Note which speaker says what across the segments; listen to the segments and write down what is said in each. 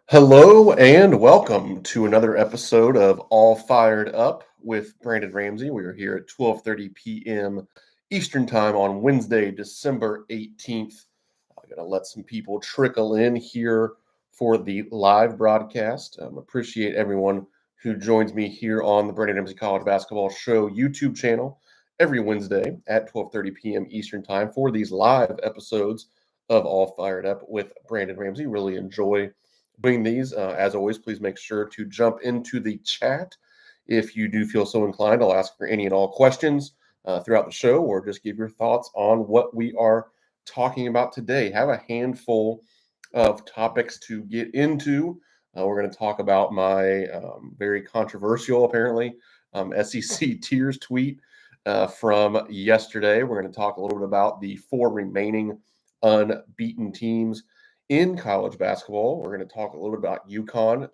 Speaker 1: Hello and welcome to another episode of All Fired Up with Brandon Ramsey. We are here at 12:30 p.m. Eastern Time on Wednesday, December 18th. I'm going to let some people trickle in here for the live broadcast. Appreciate everyone who joins me here on the Brandon Ramsey College Basketball Show YouTube channel every Wednesday at 12:30 p.m. Eastern Time for these live episodes of All Fired Up with Brandon Ramsey. Really enjoy doing these. As always, please make sure to jump into the chat if you do feel so inclined. I'll ask for any and all questions throughout the show, or just give your thoughts on what we are talking about today. Have a handful of topics to get into. We're going to talk about my very controversial, apparently, SEC tiers tweet from yesterday. We're going to talk a little bit about the four remaining unbeaten teams in college basketball. We're going to talk a little bit about UConn,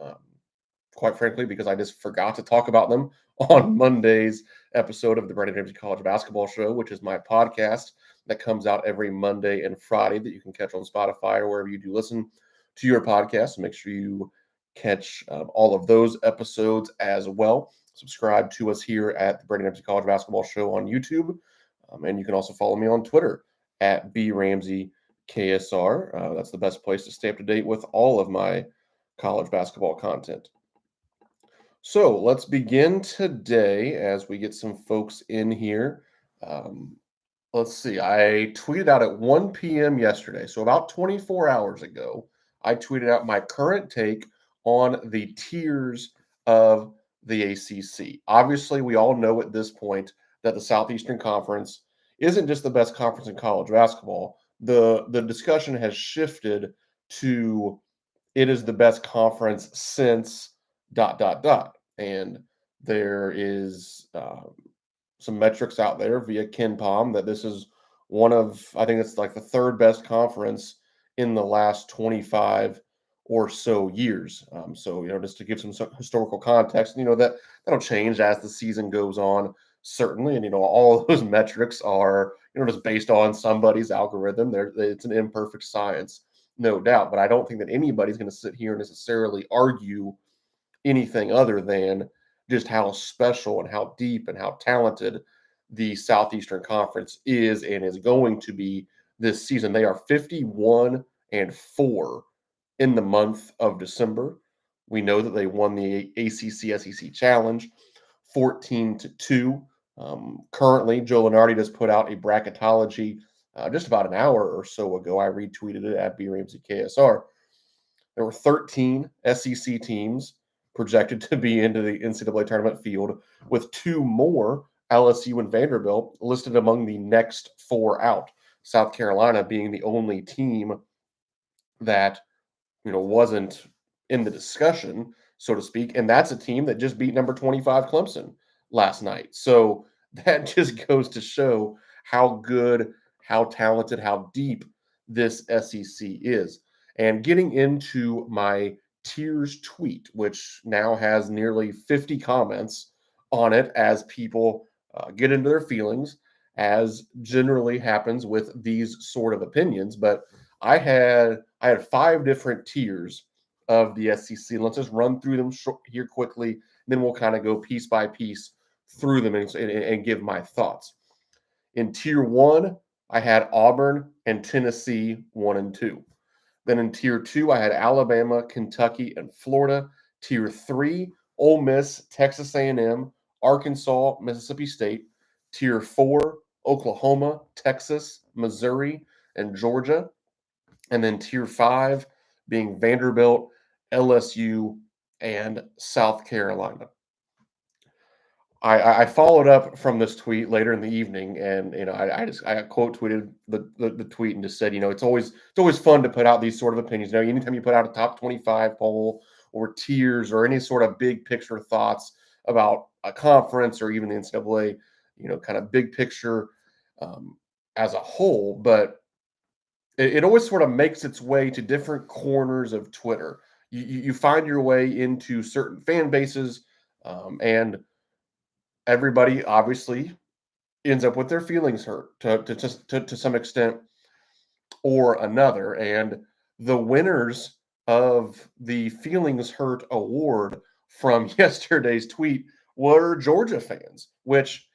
Speaker 1: quite frankly, because I just forgot to talk about them on Monday's episode of the Brandon Ramsey College Basketball Show, which is my podcast that comes out every Monday and Friday that you can catch on Spotify or wherever you do listen to your podcast. Make sure you catch all of those episodes as well. Subscribe to us here at the Brandon Ramsey College Basketball Show on YouTube. And you can also follow me on Twitter at BRamseyKSR. That's the best place to stay up to date with all of my college basketball content. So let's begin today as we get some folks in here. Let's see. I tweeted out at 1 p.m. yesterday, so about 24 hours ago, I tweeted out my current take on the tiers of the ACC. Obviously, we all know at this point that the Southeastern Conference isn't just the best conference in college basketball. The discussion has shifted to it is the best conference since ... And there is some metrics out there via KenPom that this is one of, I think it's like the third best conference in the last 25 or so years. Just to give some historical context, that'll change as the season goes on, certainly. And, all of those metrics are, just based on somebody's algorithm. It's an imperfect science, no doubt. But I don't think that anybody's going to sit here and necessarily argue anything other than just how special and how deep and how talented the Southeastern Conference is and is going to be this season. They are 51-4 in the month of December. We know that they won the ACC SEC Challenge 14-2. Currently, Joe Lenardi just put out a bracketology just about an hour or so ago. I retweeted it at BRamseyKSR. There were 13 SEC teams projected to be into the NCAA tournament field, with two more, LSU and Vanderbilt, listed among the next four out. South Carolina being the only team that wasn't in the discussion, so to speak, and that's a team that just beat number 25 Clemson last night. So that just goes to show how good, how talented, how deep this SEC is. And getting into my tiers tweet, which now has nearly 50 comments on it as people get into their feelings, as generally happens with these sort of opinions. But I had five different tiers of the SEC. Let's just run through them here quickly. Then we'll kind of go piece by piece through them and give my thoughts. In tier one, I had Auburn and Tennessee 1 and 2. Then in tier two, I had Alabama, Kentucky, and Florida. Tier three, Ole Miss, Texas A&M, Arkansas, Mississippi State. Tier four, Oklahoma, Texas, Missouri, and Georgia. And then tier five being Vanderbilt, LSU, and South Carolina. I followed up from this tweet later in the evening, and I quote tweeted the tweet and just said, it's always fun to put out these sort of opinions. Anytime you put out a top 25 poll or tiers or any sort of big picture thoughts about a conference or even the NCAA, kind of big picture as a whole, but it always sort of makes its way to different corners of Twitter. You find your way into certain fan bases, and everybody obviously ends up with their feelings hurt to some extent or another. And the winners of the Feelings Hurt Award from yesterday's tweet were Georgia fans, which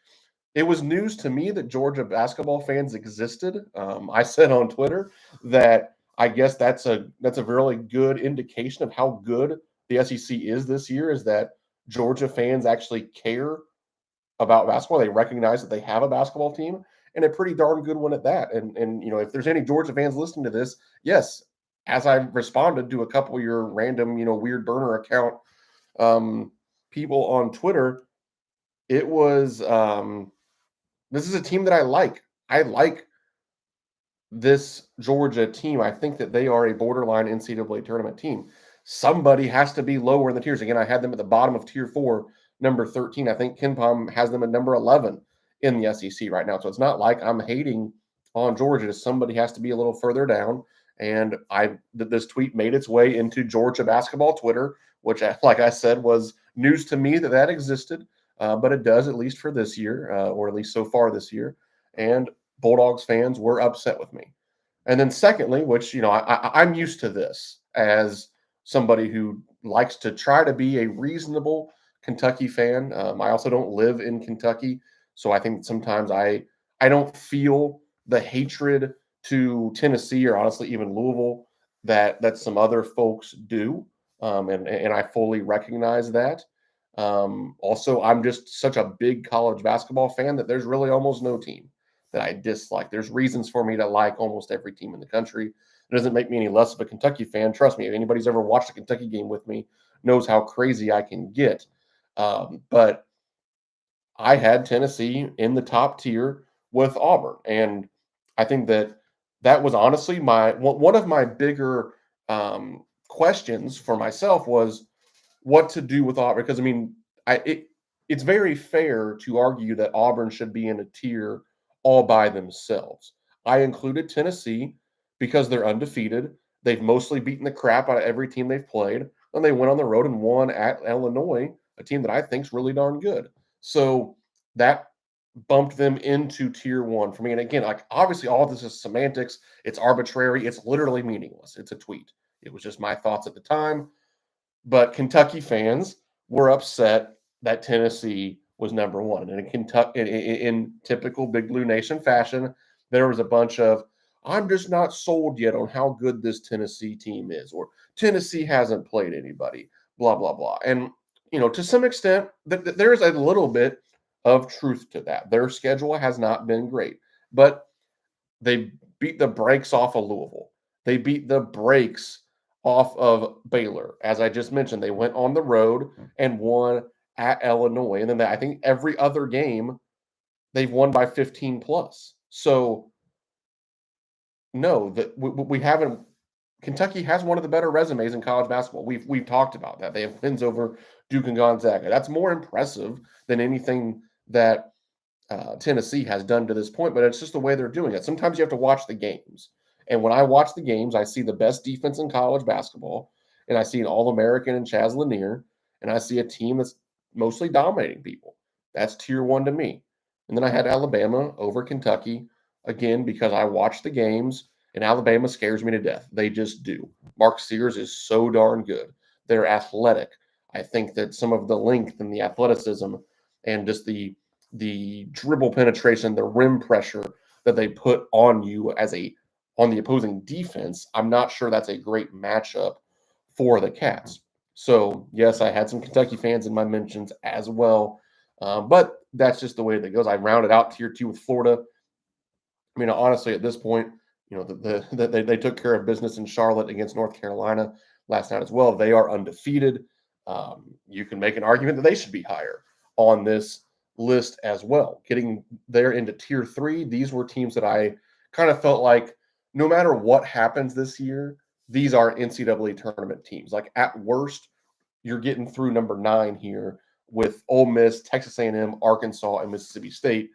Speaker 1: it was news to me that Georgia basketball fans existed. I said on Twitter that I guess that's a really good indication of how good the SEC is this year. Is that Georgia fans actually care about basketball? They recognize that they have a basketball team and a pretty darn good one at that. And if there's any Georgia fans listening to this, yes, as I responded to a couple of your random weird burner account people on Twitter, it was this is a team that I like. I like this Georgia team. I think that they are a borderline NCAA tournament team. Somebody has to be lower in the tiers. Again, I had them at the bottom of tier 4, number 13. I think KenPom has them at number 11 in the SEC right now. So it's not like I'm hating on Georgia. Somebody has to be a little further down. And this tweet made its way into Georgia basketball Twitter, which, like I said, was news to me that existed. But it does, at least for this year, or at least so far this year. And Bulldogs fans were upset with me. And then secondly, which, I'm used to this as somebody who likes to try to be a reasonable Kentucky fan. I also don't live in Kentucky, so I think sometimes I don't feel the hatred to Tennessee or honestly even Louisville that some other folks do, and I fully recognize that. Also, I'm just such a big college basketball fan that there's really almost no team that I dislike. There's reasons for me to like almost every team in the country. It doesn't make me any less of a Kentucky fan. Trust me, if anybody's ever watched a Kentucky game with me, knows how crazy I can get. But I had Tennessee in the top tier with Auburn, and I think that was honestly one of my bigger questions for myself was what to do with Auburn, because I mean, it's very fair to argue that Auburn should be in a tier all by themselves. I included Tennessee because they're undefeated. They've mostly beaten the crap out of every team they've played, and they went on the road and won at Illinois, a team that I think is really darn good. So that bumped them into tier 1 for me. And again, like obviously all of this is semantics. It's arbitrary. It's literally meaningless. It's a tweet. It was just my thoughts at the time. But Kentucky fans were upset that Tennessee was number 1. And in Kentucky, in typical Big Blue Nation fashion, there was a bunch of, I'm just not sold yet on how good this Tennessee team is, or Tennessee hasn't played anybody, blah, blah, blah. And, to some extent, there's a little bit of truth to that. Their schedule has not been great, but they beat the brakes off of Louisville. They beat the brakes off of Baylor. As I just mentioned, they went on the road and won at Illinois. And then I think every other game they've won by 15 plus. So no, that we haven't. Kentucky has one of the better resumes in college basketball. We've talked about that. They have wins over Duke and Gonzaga. That's more impressive than anything that Tennessee has done to this point, but it's just the way they're doing it. Sometimes you have to watch the games. And when I watch the games, I see the best defense in college basketball, and I see an All-American in Chaz Lanier, and I see a team that's mostly dominating people. That's tier 1 to me. And then I had Alabama over Kentucky, again, because I watch the games, and Alabama scares me to death. They just do. Mark Sears is so darn good. They're athletic. I think that some of the length and the athleticism and just the dribble penetration, the rim pressure that they put on you on the opposing defense, I'm not sure that's a great matchup for the Cats. So yes, I had some Kentucky fans in my mentions as well, but that's just the way that goes. I rounded out tier 2 with Florida. I mean, honestly, at this point, they took care of business in Charlotte against North Carolina last night as well. They are undefeated. You can make an argument that they should be higher on this list as well. Getting there into tier 3, these were teams that I kind of felt like no matter what happens this year, these are NCAA tournament teams. Like at worst, you're getting through number 9 here with Ole Miss, Texas A&M, Arkansas, and Mississippi State.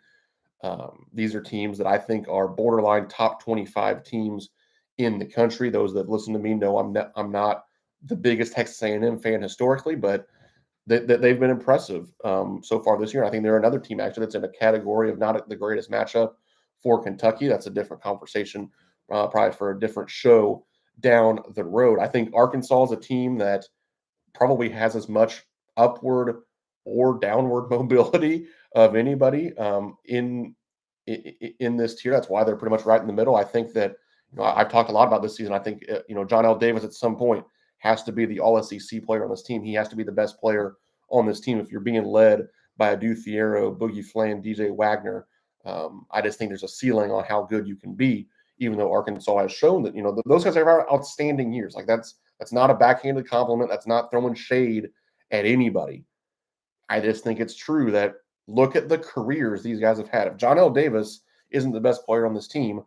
Speaker 1: These are teams that I think are borderline top 25 teams in the country. Those that listen to me know I'm not the biggest Texas A&M fan historically, but they've been impressive so far this year. I think they're another team actually that's in a category of not the greatest matchup for Kentucky. That's a different conversation, probably for a different show down the road. I think Arkansas is a team that probably has as much upward or downward mobility of anybody in this tier. That's why they're pretty much right in the middle. I think that I've talked a lot about this season. I think John L. Davis at some point has to be the All SEC player on this team. He has to be the best player on this team. If you're being led by a Adu Fierro, Boogie Flan, DJ Wagner, I just think there's a ceiling on how good you can be. Even though Arkansas has shown that those guys have outstanding years. Like that's not a backhanded compliment. That's not throwing shade at anybody. I just think it's true that look at the careers these guys have had. If John L. Davis isn't the best player on this team,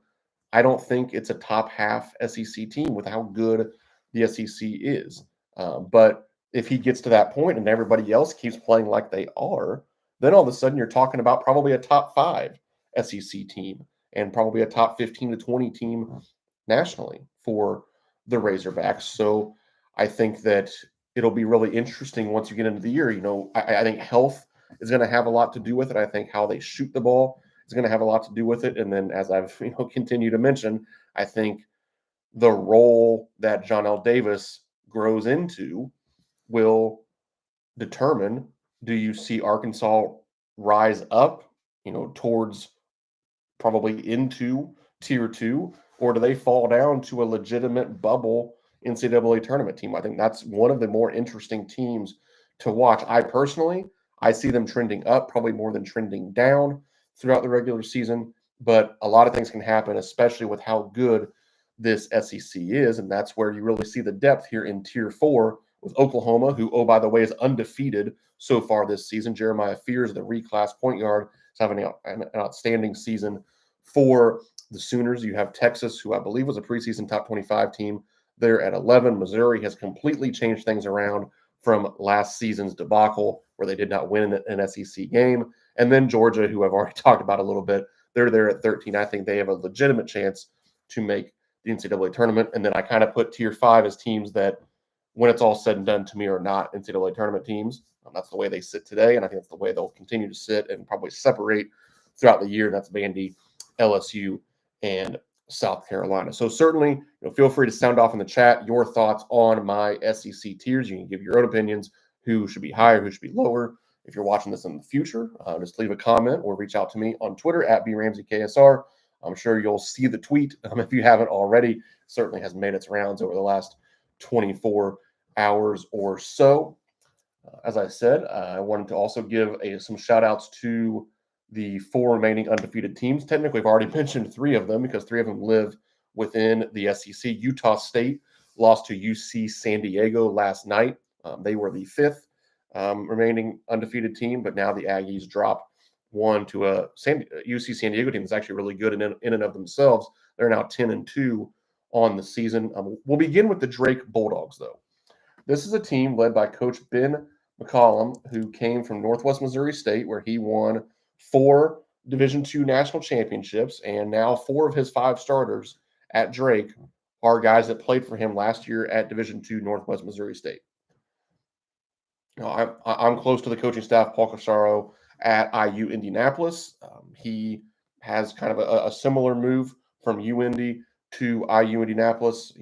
Speaker 1: I don't think it's a top half SEC team with how good the SEC is. But if he gets to that point and everybody else keeps playing like they are, then all of a sudden you're talking about probably a top 5 SEC team and probably a top 15 to 20 team nationally for the Razorbacks. So I think that it'll be really interesting once you get into the year. I think health is going to have a lot to do with it. I think how they shoot the ball is going to have a lot to do with it. And then, as I've continued to mention, I think the role that John L. Davis grows into will determine, do you see Arkansas rise up, towards probably into tier 2, or do they fall down to a legitimate bubble NCAA tournament team? I think that's one of the more interesting teams to watch. I see them trending up probably more than trending down throughout the regular season, but a lot of things can happen, especially with how good this SEC is, and that's where you really see the depth here in tier 4 with Oklahoma, who, oh, by the way, is undefeated so far this season. Jeremiah Fears, the reclass point guard, is having an outstanding season for the Sooners. You have Texas, who I believe was a preseason top 25 team. They're at 11. Missouri has completely changed things around from last season's debacle where they did not win an SEC game. And then Georgia, who I've already talked about a little bit, they're there at 13. I think they have a legitimate chance to make the NCAA tournament. And then I kind of put tier 5 as teams that, when it's all said and done, to me are not NCAA tournament teams. That's the way they sit today, and I think that's the way they'll continue to sit and probably separate throughout the year. And that's Vandy, LSU, and South Carolina. So certainly, feel free to sound off in the chat your thoughts on my SEC tiers. You can give your own opinions, who should be higher, who should be lower. If you're watching this in the future, just leave a comment or reach out to me on Twitter at BRamseyKSR. I'm sure you'll see the tweet if you haven't already. Certainly has made its rounds over the last 24 hours or so. As I said, I wanted to also give some shout outs to the 4 remaining undefeated teams. Technically, we've already mentioned 3 of them because 3 of them live within the SEC. Utah State lost to UC San Diego last night. They were the 5th remaining undefeated team, but now the Aggies drop one to a UC San Diego team that's actually really good in and of themselves. They're now 10-2 on the season. We'll begin with the Drake Bulldogs, though. This is a team led by Coach Ben McCollum, who came from Northwest Missouri State, where he won 4 Division II national championships, and now 4 of his 5 starters at Drake are guys that played for him last year at Division II Northwest Missouri State. I'm close to the coaching staff, Paul Casaro at IU Indianapolis. He has kind of a similar move from UIndy to IU Indianapolis.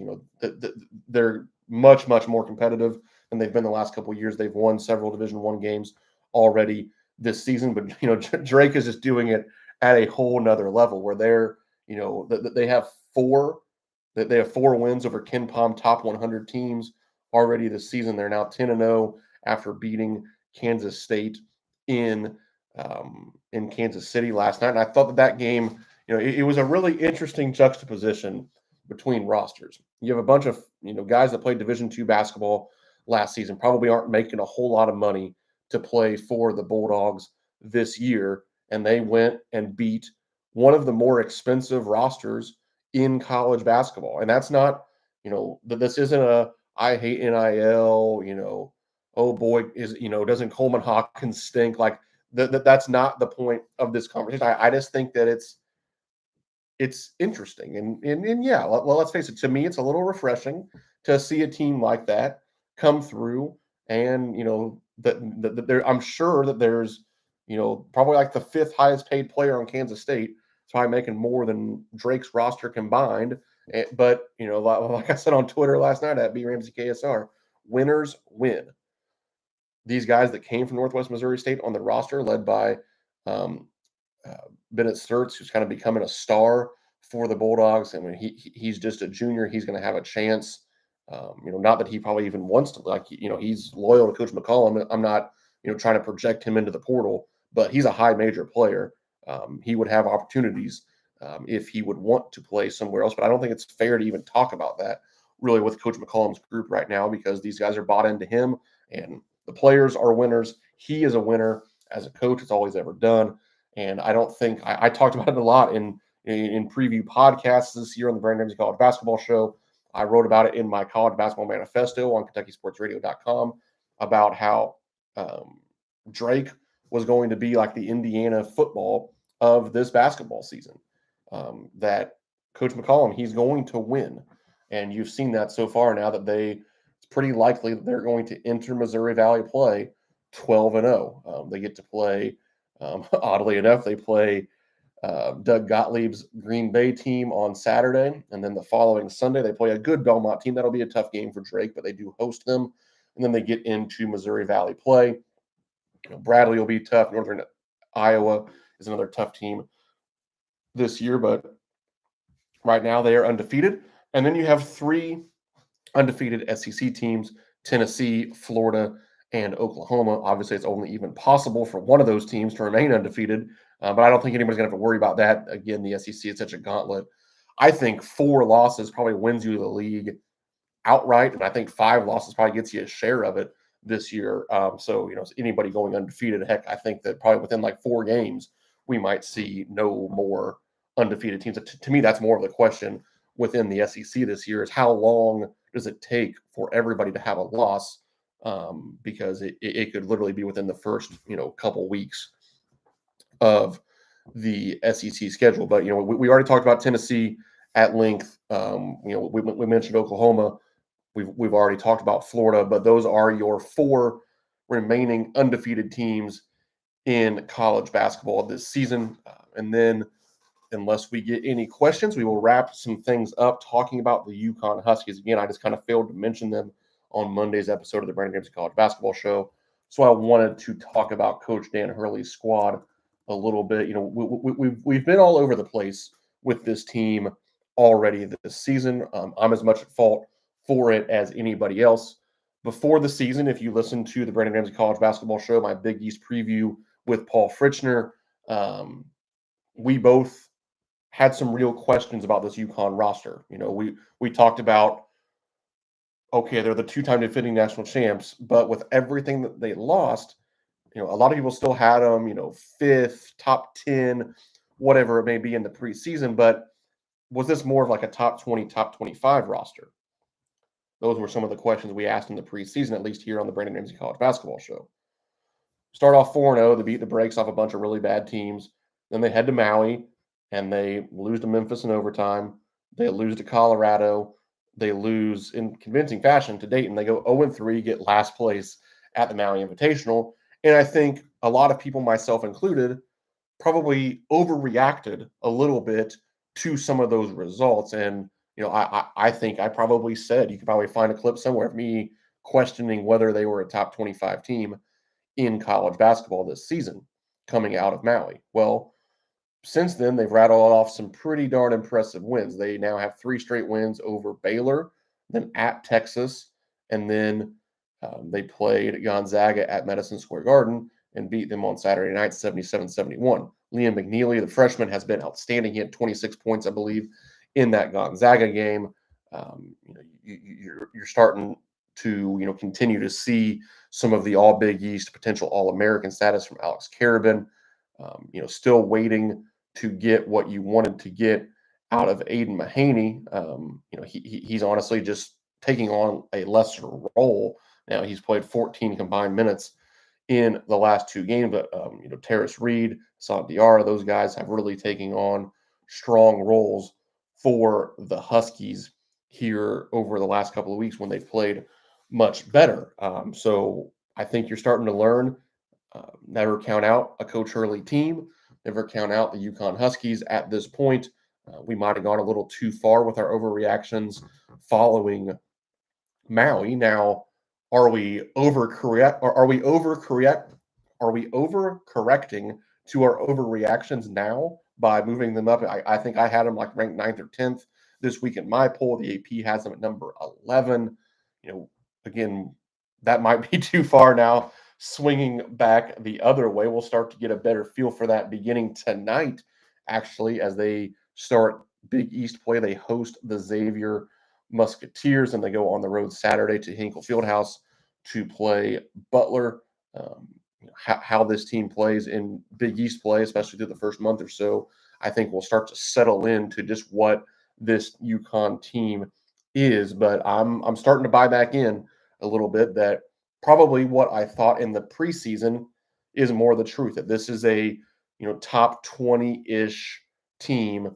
Speaker 1: They're much, much more competitive than they've been the last couple of years. They've won several Division I games already this season, but Drake is just doing it at a whole nother level where they have 4 wins over Ken Palm top 100 teams already this season. They're now 10-0 after beating Kansas State in Kansas City last night. And I thought that game, it was a really interesting juxtaposition between rosters. You have a bunch of guys that played Division II basketball last season, probably aren't making a whole lot of money to play for the Bulldogs this year, and they went and beat one of the more expensive rosters in college basketball. And that's not, this isn't a I hate NIL, oh boy, doesn't Coleman Hawkins stink? Like that's not the point of this conversation. I just think that it's interesting. And yeah, well, let's face it, to me, it's a little refreshing to see a team like that come through. And, I'm sure that there's, probably like the 5th highest paid player on Kansas State. It's probably making more than Drake's roster combined. But, like I said on Twitter last night at B Ramsey KSR, winners win. These guys that came from Northwest Missouri State on the roster, led by um, uh, Bennett Sturts, who's kind of becoming a star for the Bulldogs. I mean, he's just a junior. He's going to have a chance. Not that he probably even wants to. He's loyal to Coach McCollum. I'm not, trying to project him into the portal, but he's a high major player. He would have opportunities if he would want to play somewhere else. But I don't think it's fair to even talk about that really with Coach McCollum's group right now, because these guys are bought into him, and the players are winners. He is a winner as a coach. It's always ever done. And I don't think I talked about it a lot in preview podcasts this year on the Brandon Ramsey College Basketball Show. I wrote about it in my college basketball manifesto on KentuckySportsRadio.com about how Drake was going to be like the Indiana football of this basketball season. That Coach McCollum, he's going to win. And you've seen that so far now that it's pretty likely that they're going to enter Missouri Valley play 12-0. They get to play, oddly enough, they play Doug Gottlieb's Green Bay team on Saturday. And then the following Sunday, they play a good Belmont team. That'll be a tough game for Drake, but they do host them. And then they get into Missouri Valley play. Bradley will be tough. Northern Iowa is another tough team this year, but right now they are undefeated. And then you have 3 undefeated SEC teams: Tennessee, Florida, and Oklahoma. Obviously, it's only even possible for one of those teams to remain undefeated, but I don't think anybody's going to have to worry about that. Again, the SEC is such a gauntlet. I think 4 losses probably wins you the league outright, and I think 5 losses probably gets you a share of it this year. So, anybody going undefeated, heck, I think that probably within like 4 games, we might see no more undefeated teams. To me, that's more of the question within the SEC this year, is how long does it take for everybody to have a loss? Because it could literally be within the first, couple weeks of the SEC schedule. But, we already talked about Tennessee at length. We mentioned Oklahoma. We've already talked about Florida, but those are your 4 remaining undefeated teams in college basketball this season. And then, unless we get any questions, we will wrap some things up talking about the UConn Huskies. Again, I just kind of failed to mention them on Monday's episode of the Brandon Ramsey College Basketball Show. So I wanted to talk about Coach Dan Hurley's squad a little bit. We've been all over the place with this team already this season. I'm as much at fault for it as anybody else. Before the season, if you listen to the Brandon Ramsey College Basketball Show, my Big East preview with Paul Fritchner, we both had some real questions about this UConn roster. We talked about, okay, they're the 2-time defending national champs, but with everything that they lost, a lot of people still had them, 5th, top 10, whatever it may be in the preseason. But was this more of like a top 20, top 25 roster? Those were some of the questions we asked in the preseason, at least here on the Brandon Ramsey College Basketball Show. Start off 4-0. They beat the brakes off a bunch of really bad teams. Then they head to Maui, and they lose to Memphis in overtime. They lose to Colorado. They lose in convincing fashion to Dayton. They go 0-3, get last place at the Maui Invitational. And I think a lot of people, myself included, probably overreacted a little bit to some of those results. And, I think I probably said, you could probably find a clip somewhere of me questioning whether they were a top 25 team in college basketball this season coming out of Maui. Well, since then, they've rattled off some pretty darn impressive wins. They now have 3 straight wins over Baylor, then at Texas, and then they played Gonzaga at Madison Square Garden and beat them on Saturday night 77-71. Liam McNeely, the freshman, has been outstanding. He had 26 points, I believe, in that Gonzaga game. You're starting to continue to see some of the all Big East potential All-American status from Alex Karabin. Still waiting to get what you wanted to get out of Aiden Mahaney. He's honestly just taking on a lesser role. Now he's played 14 combined minutes in the last 2 games, but Terrace Reed, Sant Diarra, those guys have really taken on strong roles for the Huskies here over the last couple of weeks when they've played much better. So I think you're starting to learn. Never count out a Coach Hurley team. Never count out the UConn Huskies at this point. We might have gone a little too far with our overreactions following Maui. Now, are we overcorrect? Or are we overcorrect? Are we overcorrecting to our overreactions now by moving them up? I think I had them like ranked 9th or 10th this week in my poll. The AP has them at number 11. Again, that might be too far now. Swinging back the other way, we'll start to get a better feel for that beginning tonight, actually, as they start Big East play. They host the Xavier Musketeers, and they go on the road Saturday to Hinkle Fieldhouse to play Butler. How this team plays in Big East play, especially through the first month or so, I think we'll start to settle into just what this UConn team is. But I'm starting to buy back in a little bit that probably what I thought in the preseason is more the truth, that this is a top 20-ish team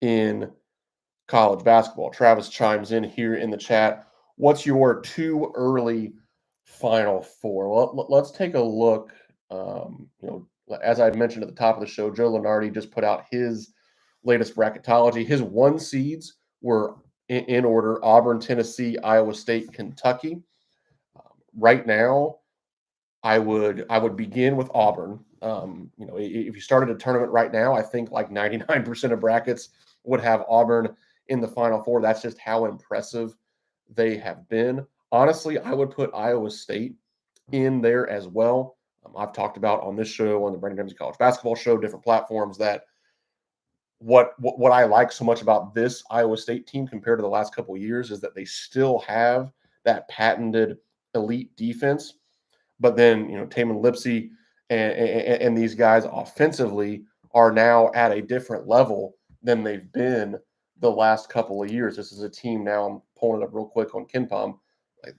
Speaker 1: in college basketball. Travis chimes in here in the chat. What's your too early Final Four? Well, let's take a look. As I mentioned at the top of the show, Joe Lunardi just put out his latest bracketology. His one seeds were in order: Auburn, Tennessee, Iowa State, Kentucky. Right now, I would begin with Auburn. If you started a tournament right now, I think like 99% of brackets would have Auburn in the Final Four. That's just how impressive they have been. Honestly, I would put Iowa State in there as well. I've talked about on this show, on the Brandon Ramsey College Basketball Show, different platforms, that what I like so much about this Iowa State team compared to the last couple of years is that they still have that patented elite defense. But then, Taman Lipsey and these guys offensively are now at a different level than they've been the last couple of years. This is a team now, I'm pulling it up real quick on KenPom.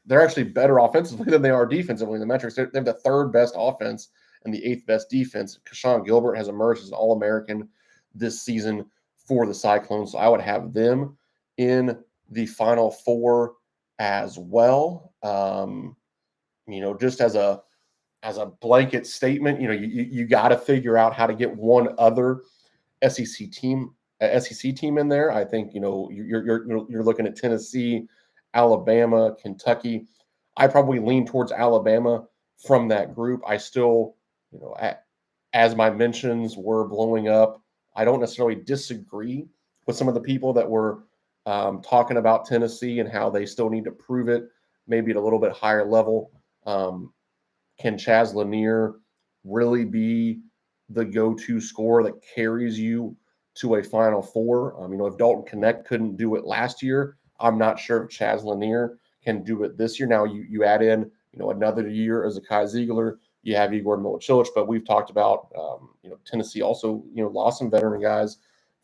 Speaker 1: They're actually better offensively than they are defensively in the metrics. They have the third best offense and the eighth best defense. Kashawn Gilbert has emerged as an All-American this season for the Cyclones. So I would have them in the Final Four as well. Just as a blanket statement, you got to figure out how to get one other SEC team in there. I think you're looking at Tennessee, Alabama, Kentucky. I probably lean towards Alabama from that group. I still, as my mentions were blowing up, I don't necessarily disagree with some of the people that were talking about Tennessee and how they still need to prove it, maybe at a little bit higher level. Can Chaz Lanier really be the go-to scorer that carries you to a Final Four? If Dalton Knecht couldn't do it last year, I'm not sure if Chaz Lanier can do it this year. Now you add in, another year as a Kai Ziegler, you have Igor Milicic, but we've talked about, Tennessee also, lost some veteran guys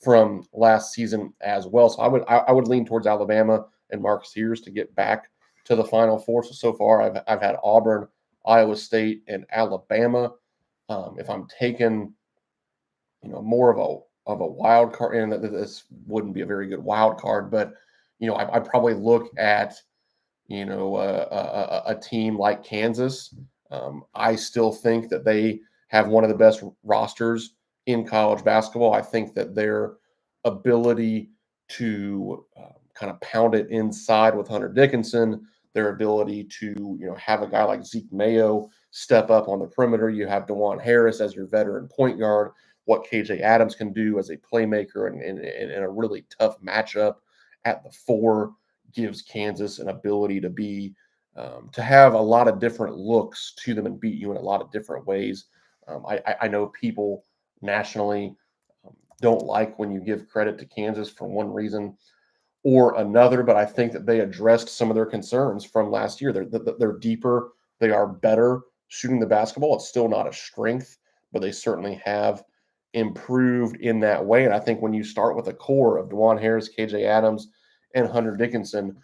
Speaker 1: from last season as well. So I would lean towards Alabama and Marcus Sears to get back to the Final Four. So far I've had Auburn, Iowa State, and Alabama. If I'm taking, more of a wild card, and this wouldn't be a very good wild card, but I probably look at a team like Kansas. I still think that they have one of the best rosters in college basketball. I think that their ability to kind of pound it inside with Hunter Dickinson, their ability to have a guy like Zeke Mayo step up on the perimeter. You have DeJuan Harris as your veteran point guard. What KJ Adams can do as a playmaker and a really tough matchup at the four gives Kansas an ability to be to have a lot of different looks to them and beat you in a lot of different ways. I know people nationally don't like when you give credit to Kansas for one reason or another, but I think that they addressed some of their concerns from last year. They're deeper. They are better shooting the basketball. It's still not a strength, but they certainly have improved in that way. And I think when you start with a core of DeJuan Harris, KJ Adams, and Hunter Dickinson,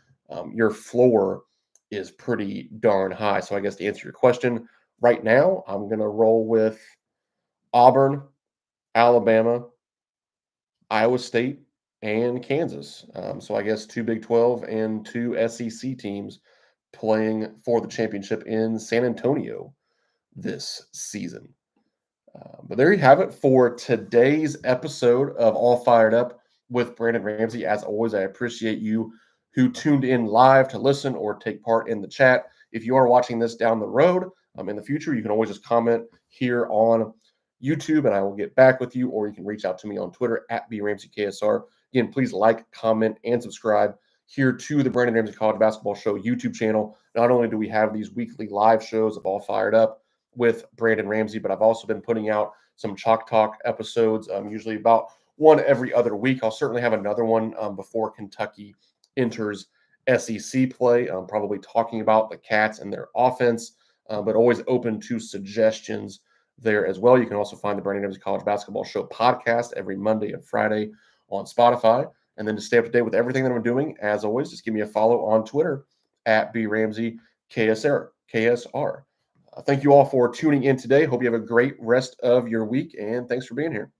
Speaker 1: your floor is pretty darn high. So I guess to answer your question, right now, I'm going to roll with Auburn, Alabama, Iowa State, and Kansas. So I guess two Big 12 and two SEC teams playing for the championship in San Antonio this season. But there you have it for today's episode of All Fired Up with Brandon Ramsey. As always, I appreciate you who tuned in live to listen or take part in the chat. If you are watching this down the road in the future, you can always just comment here on YouTube and I will get back with you, or you can reach out to me on Twitter at BRamseyKSR. Again, please like, comment, and subscribe here to the Brandon Ramsey College Basketball Show YouTube channel. Not only do we have these weekly live shows of All Fired Up with Brandon Ramsey, but I've also been putting out some Chalk Talk episodes, usually about one every other week. I'll certainly have another one before Kentucky enters SEC play, probably talking about the Cats and their offense, but always open to suggestions there as well. You can also find the Brandon Ramsey College Basketball Show podcast every Monday and Friday on Spotify. And then to stay up to date with everything that I'm doing, as always, just give me a follow on Twitter at BRamseyKSR. Thank you all for tuning in today. Hope you have a great rest of your week, and thanks for being here.